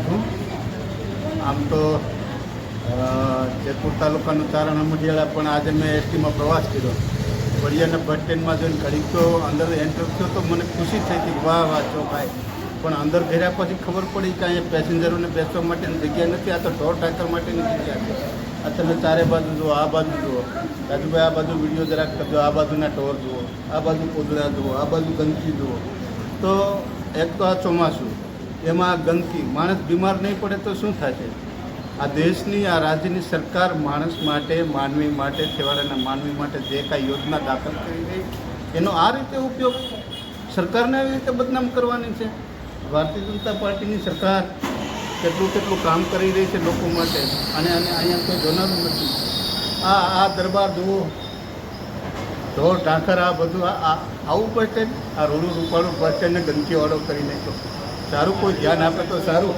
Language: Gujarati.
છું. આમ તો જેતપુર તાલુકાનું ચારણ અમઢિયાળા, પણ આજે મેં એસટીમાં પ્રવાસ કર્યો. વડિયાના બસ સ્ટેન્ડમાં જોઈને ઘડીક તો અંદર એન્ટર થયો તો મને ખુશી થઈ હતી કે વાહ વાહ ચોખાઈ. પણ અંદર ગયા પછી ખબર પડી કે અહીંયા પેસેન્જરોને બેસવા માટેની જગ્યા નથી, આ તો ઢોર ઢાંકર માટેની જગ્યા છે. આ તમે ચારે બાજુ જુઓ, આ બાજુ જુઓ, રાજુભાઈ આ બાજુ વિડીયો જરાક કરજો, આ બાજુના ઢોર જુઓ, આ બાજુ કોદડા જુઓ, આ બાજુ ગંદકી જુઓ. તો એક તો આ ચોમાસું, એમાં ગંદકી, માણસ બીમાર નહીં પડે તો શું થશે? આ દેશની, આ રાજ્યની સરકાર માણસ માટે, માનવી માટે, છેવાડાના માનવી માટે જે કાંઈ યોજના દાખલ કરી રહી, એનો આ રીતે ઉપયોગ સરકારને આવી રીતે બદનામ કરવાની છે. ભારતીય જનતા પાર્ટીની સરકાર કેટલું કામ કરી રહી છે લોકો માટે, અને અહીંયા કોઈ જોનારું નથી. આ દરબાર જુઓ, ઢોર ઢાંખર, આ બધું આવું બસ સ્ટેન્ડ, આ રૂપાળું બસ સ્ટેન્ડને ગંદકીવાળો કરી નાખ્યો. સારું કોઈ ધ્યાન આપે તો સારું.